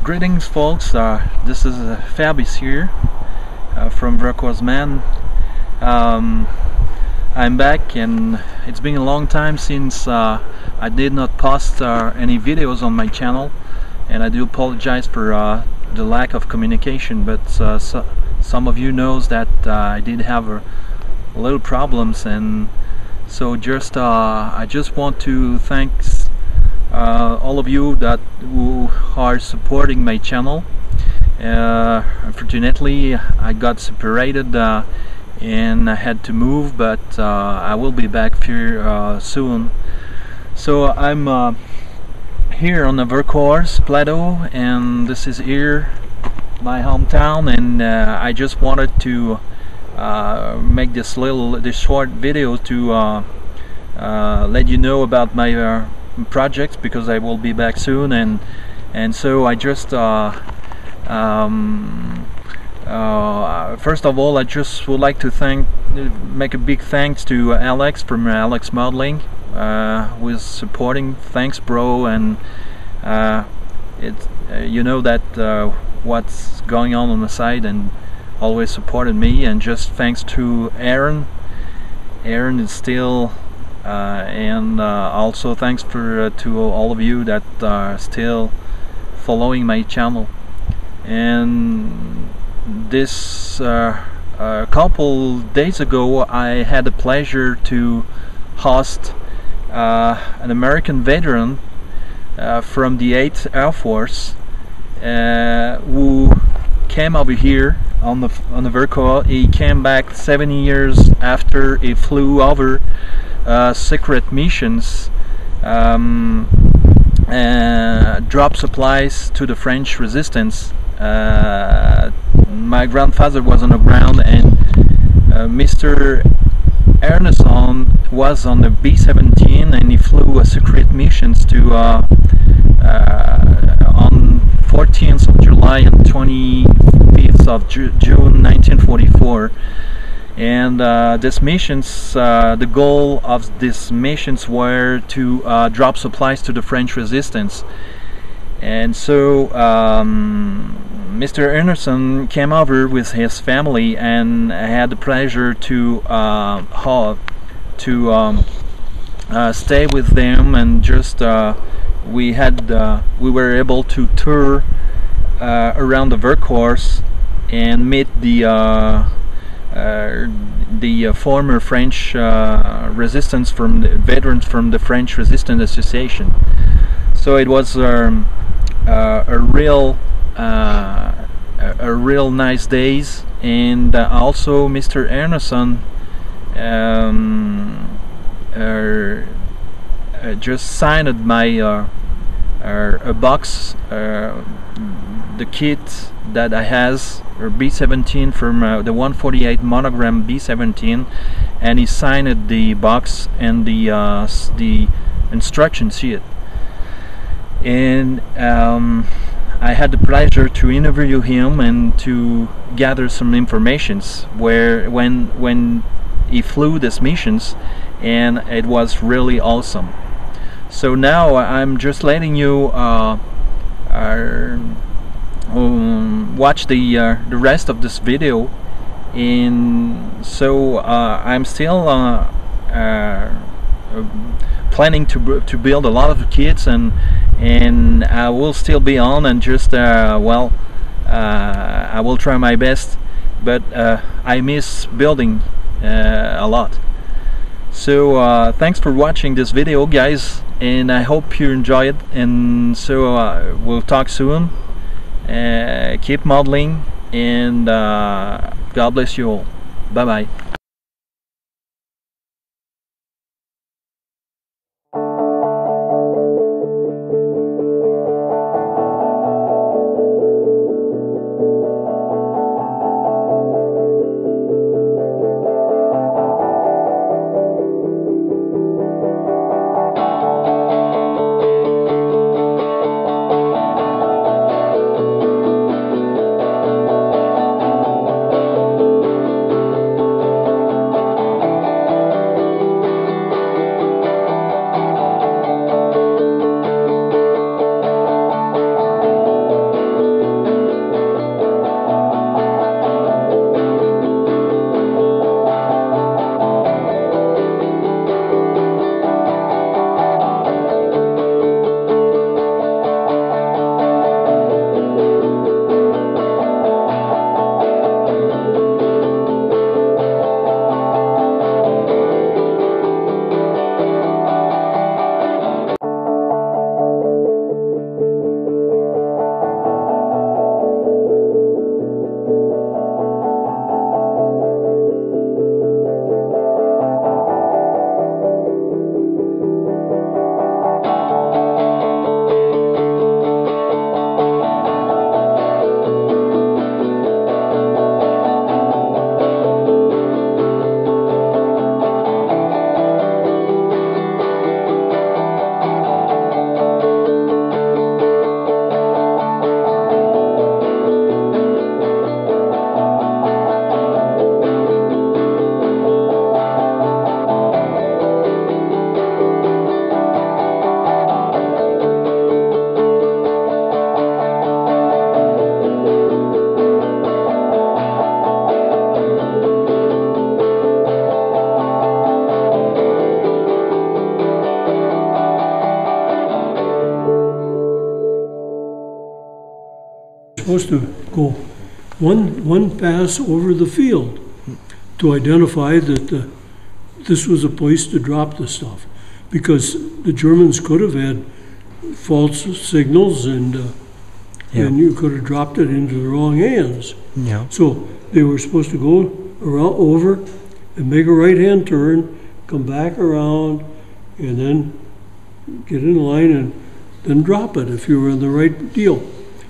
Greetings, folks. This is Fabrice here from Man. I'm back, and it's been a long time since I did not post any videos on my channel, and I do apologize for the lack of communication. But some of you knows that I did have a little problems, and so I just want to thank all of you who are supporting my channel. Unfortunately, I got separated and I had to move, but I will be back here soon. So I'm here on the Vercors Plateau, and this is here my hometown, and I just wanted to make this short video to let you know about my projects, because I will be back soon, and so I just first of all, I just would like to make a big thanks to Alex from Alex Modeling, who is supporting. Thanks, bro. And you know that what's going on the side, and always supported me. And just thanks to Aaron is still and also thanks to all of you that are still following my channel. And this a couple days ago, I had the pleasure to host an American veteran from the 8th Air Force who came over here on the Vercors. He came back 7 years after he flew over secret missions, drop supplies to the French resistance. My grandfather was on the ground, and Mr. Arneson was on the B-17, and he flew secret missions to on 14th of July and 25th of June 1944. And these missions, the goal of these missions were to drop supplies to the French resistance. And so Mr. Arneson came over with his family, and I had the pleasure to stay with them, and just we were able to tour around the Vercors and meet the former French resistance, from the veterans from the French Resistance Association. So it was a real nice days. And also Mr. Arneson just signed my a box, the kit that I has, or B-17 from the 148 Monogram B-17, and he signed the box and the instruction sheet. And I had the pleasure to interview him and to gather some informations when he flew these missions, and it was really awesome. So now I'm just letting you watch the rest of this video. And so I'm still planning to build a lot of kits, and I will still be on, and just I will try my best, but I miss building a lot. So thanks for watching this video, guys, and I hope you enjoy it. And so we'll talk soon. Keep modeling, and God bless you all. Bye bye. supposed to go one pass over the field to identify that this was a place to drop the stuff, because the Germans could have had false signals and you could have dropped it into the wrong hands. Yeah. So they were supposed to go around over and make a right-hand turn, come back around, and then get in line and then drop it if you were in the right deal.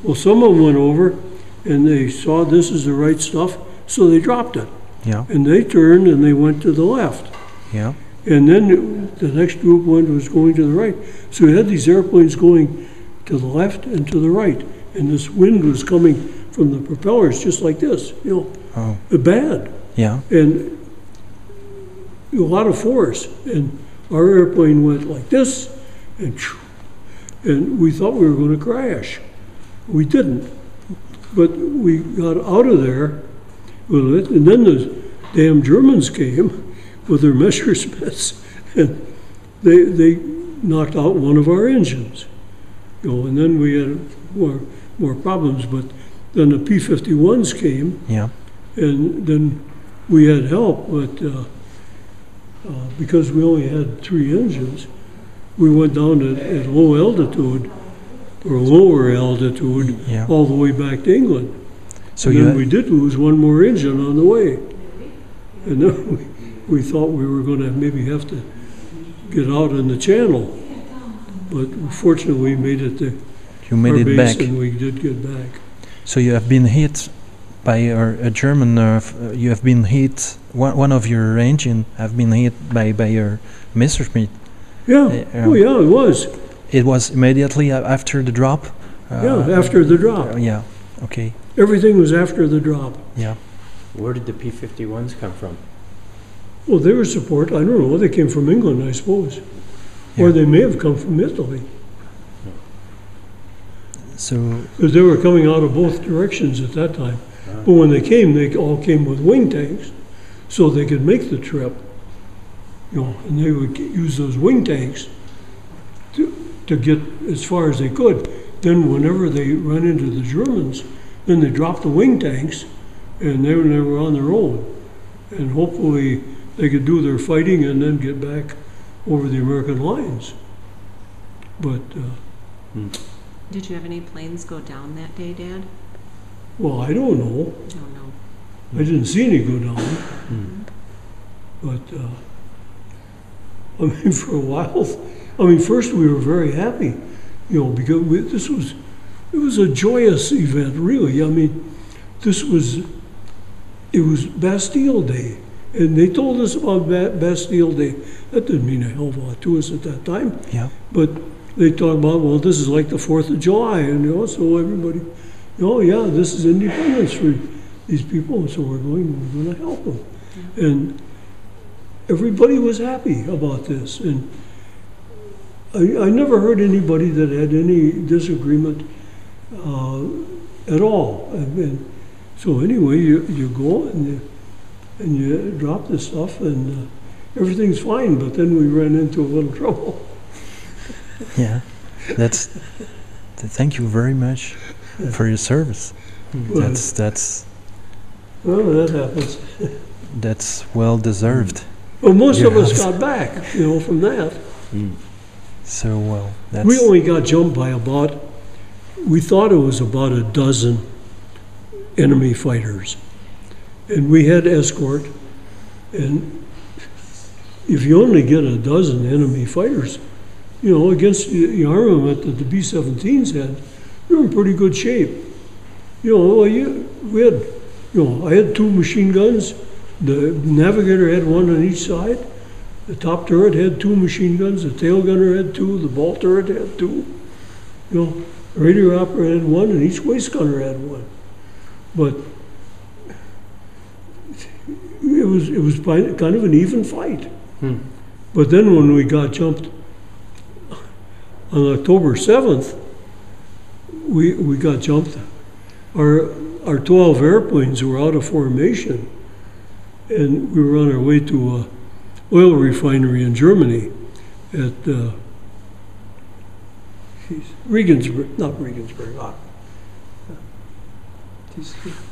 Well, some of them went over and they saw this is the right stuff, so they dropped it. Yeah. And they turned and they went to the left. Yeah. And then the next group was going to the right. So we had these airplanes going to the left and to the right. And this wind was coming from the propellers just like this, bad. Yeah. And a lot of force. And our airplane went like this, and we thought we were going to crash. We didn't. But we got out of there with it, and then the damn Germans came with their Messerschmitts, and they knocked out one of our engines. And then we had more problems, but then the P-51s came, and then we had help, but because we only had 3 engines, we went down at low altitude, or lower altitude, all the way back to England. So then we did lose one more engine on the way. And then we thought we were going to maybe have to get out in the channel. But fortunately, we made it to our base back. And we did get back. So you have been hit by a German, you have been hit, one of your engine have been hit by your Messerschmitt. Yeah, it was. It was immediately after the drop? After the drop. Yeah, okay. Everything was after the drop. Yeah. Where did the P-51s come from? Well, they were support. I don't know. They came from England, I suppose. Or they may have come from Italy. So, because they were coming out of both directions at that time. But when they all came with wing tanks, so they could make the trip. And they would use those wing tanks to get as far as they could. Then whenever they run into the Germans, then they dropped the wing tanks, and they were on their own. And hopefully they could do their fighting and then get back over the American lines. But did you have any planes go down that day, Dad? Well, I don't know. Don't know. I didn't see any go down. But I mean, for a while, first we were very happy, because it was a joyous event, really. It was Bastille Day, and they told us about Bastille Day. That didn't mean a hell of a lot to us at that time. Yeah. But they talked about, well, this is like the 4th of July, and so everybody, this is independence for these people, and so we're going to help them. Yeah. And everybody was happy about this, and I never heard anybody that had any disagreement at all. And so anyway, you go and you drop this stuff, and everything's fine. But then we ran into a little trouble. Yeah, thank you very much for your service. Well, that happens. That's well deserved. Well, most of us got back, from that. So, we only got jumped by we thought it was about a dozen enemy fighters. And we had escort. And if you only get a dozen enemy fighters, against the armament that the B-17s had, you're in pretty good shape. We had, I had 2 machine guns. The navigator had 1 on each side. The top turret had 2 machine guns. The tail gunner had 2. The ball turret had 2. The radio operator had 1, and each waist gunner had 1. But it was kind of an even fight. But then when we got jumped on October 7th, we got jumped. Our 12 airplanes were out of formation, and we were on our way to a oil refinery in Germany at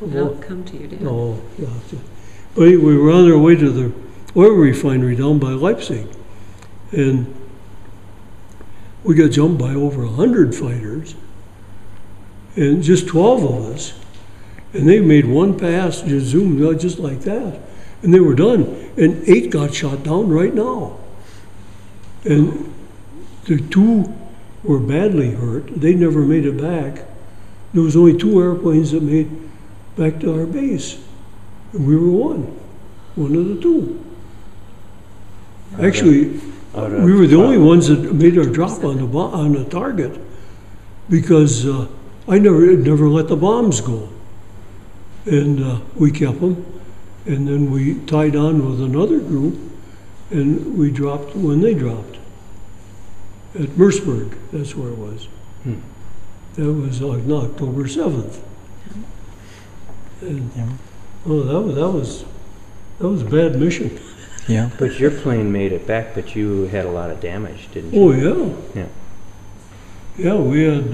They'll come to you, Dad. Oh, yeah. But anyway, we were on our way to the oil refinery down by Leipzig, and we got jumped by over 100 fighters, and just 12 of us, and they made one pass, just zoomed out just like that, and they were done, and 8 got shot down right now. And the 2 were badly hurt. They never made it back. There was only 2 airplanes that made back to our base, and we were one of the 2. Actually, we were the only ones that made our drop on the target, because I never let the bombs go, and we kept them, and then we tied on with another group, and we dropped when they dropped at Merseburg. That's where it was. That was on October 7th. And, oh, that was a bad mission. Yeah. But your plane made it back, but you had a lot of damage, didn't you? Oh, yeah. Yeah. Yeah, we had,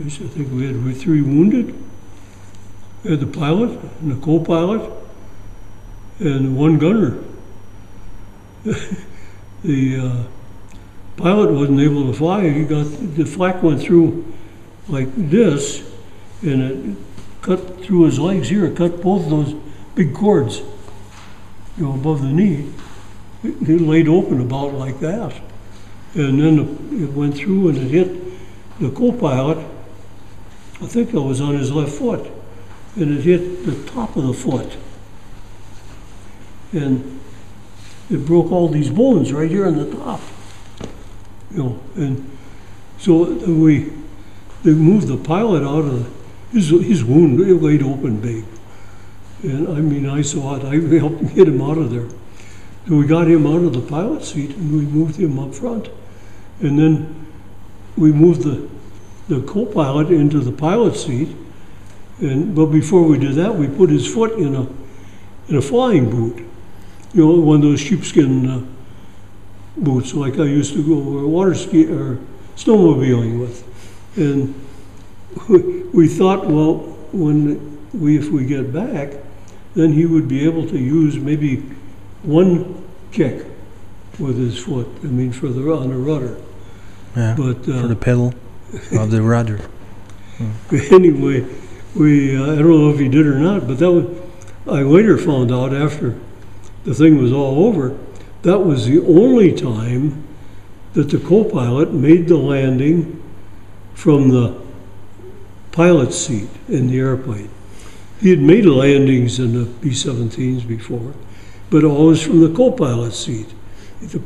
I think we had 3 wounded. We had the pilot and the co-pilot and 1 gunner. The pilot wasn't able to fly. The flak went through like this, and it cut through his legs here. It cut both those big cords, above the knee. It laid open about like that. And then it went through and it hit the co-pilot. I think it was on his left foot. And it hit the top of the foot. And it broke all these bones right here on the top. And so they moved the pilot out of his wound. It laid open big. And I mean, I saw it. I helped get him out of there. So we got him out of the pilot seat and we moved him up front. And then we moved the co-pilot into the pilot seat. But before we did that, we put his foot in a flying boot. One of those sheepskin boots, like I used to go water ski or snowmobiling with. And we thought, well, if we get back, then he would be able to use maybe 1 kick with his foot. I mean, on the rudder. Yeah. But for the pedal of the rudder. Anyway, I don't know if he did or not, but I later found out after the thing was all over, that was the only time that the co-pilot made the landing from the pilot's seat in the airplane. He had made landings in the B-17s before, but always from the co-pilot's seat. The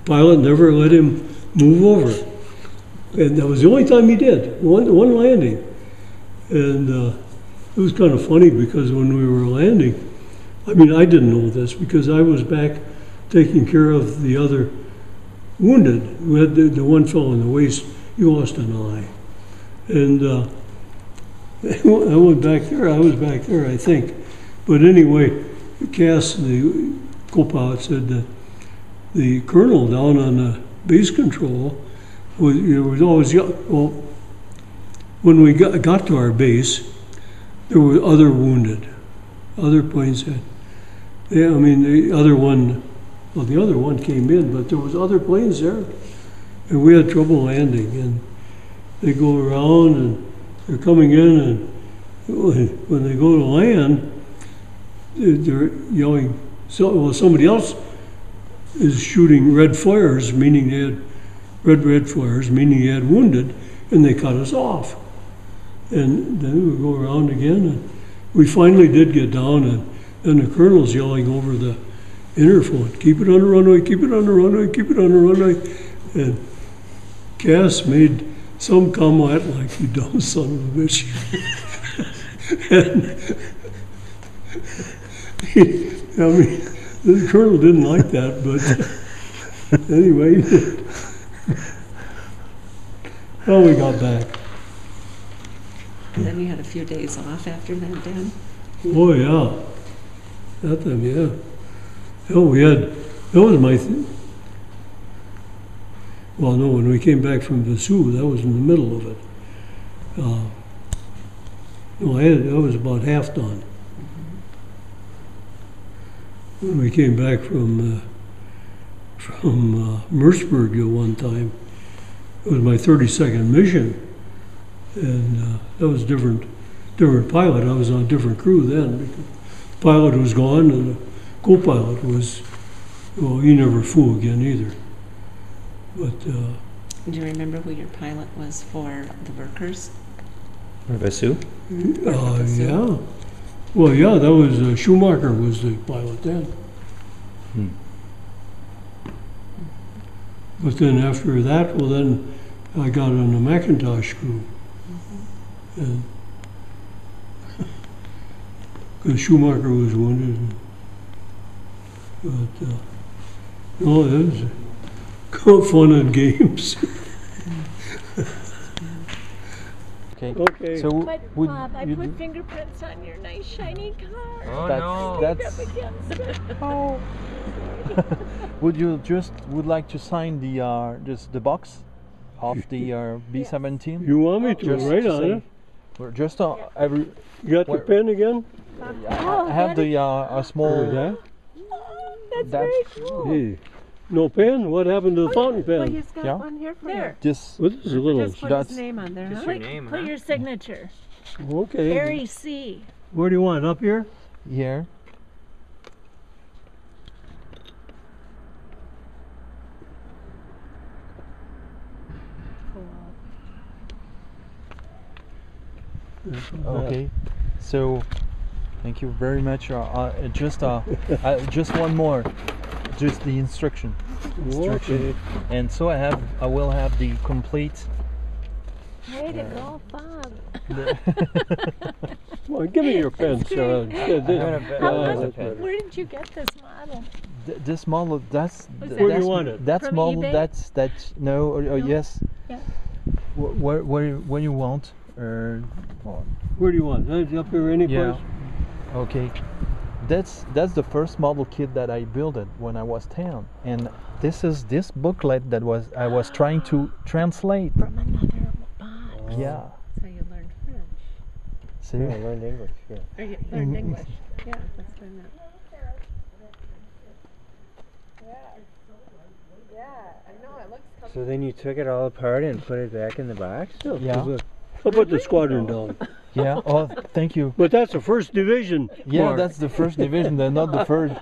pilot never let him move over. And that was the only time he did, one landing. And it was kind of funny because when we were landing, I mean, I didn't know this because I was back taking care of the other wounded. We had the one fellow in the waist, he lost an eye. And I was back there, I think. But anyway, Cass, the co-pilot, said that the colonel down on the base control was always, well, when we got to our base, there were other wounded. Other planes had, yeah, I mean, the other one came in, but there was other planes there. And we had trouble landing. And they go around and they're coming in, and when they go to land, they're yelling, somebody else is shooting red flares, meaning they had red flares, meaning they had wounded, and they cut us off. And then we go around again, and we finally did get down, and then the colonel's yelling over the interphone, keep it on the runway, keep it on the runway, keep it on the runway. And Cass made some comment like, you dumb son of a bitch. And I mean, the colonel didn't like that, but anyway, well, we got back. And then you had a few days off after that, Dan? Oh, yeah. That time, yeah. Oh, that was my well, no, when we came back from the Sioux, that was in the middle of it. No, I was about half done. When we came back from Merceburg at one time, it was my 32nd mission, and that was different pilot. I was on a different crew then. The pilot was gone, and the co-pilot was, well, he never flew again either. But Do you remember who your pilot was for the workers? Vasu? yeah. Well, yeah, that was Schumacher was the pilot then. Hmm. But then after that, well, then I got on the Macintosh crew. And because Schumacher was wounded. But, no, it was fun and games. Okay. Okay. So But would Bob, I you put do- fingerprints on your nice shiny car. Oh, that's Up against it. oh. Would you would like to sign the box of the B-17? You want me to Just write to on say- it? We're just every. You got the Where- pen again? I have the a small. that? That's That's- very cool. Hey, no pen? What happened to the fountain Well, pen? he's got Yeah. one here for There. This Well, this is a little. Just put That's- his name on there, Just huh? your name, Put huh? your signature. Okay. Harry C. Where do you want it? Up here? here. Okay, so thank you very much. Just one more, just the instruction, Okay. and so I will have the complete. Way to go, Bob. Come on, give me your pen, Sarah. Yeah, this- How yeah, much- that's better. Where did you get this model? This model, that's Was Where do that's you want it? that's From model. eBay? That's no. Yes. Yeah. Where you want? Where do you want it? Up here any Yeah. place? Okay. That's the first model kit that I built it when I was 10, and this is this booklet that I was trying to translate. From another Bob. Yeah. That's how you learned French. See. I learned English, yeah. Or you learned English. Yeah, let's learn that. So then you took it all apart and put it back in the box? Yeah. I'll put the squadron down. Yeah. Oh, thank you. But that's the first division. Yeah, Mark. that's the first division. They're not the third.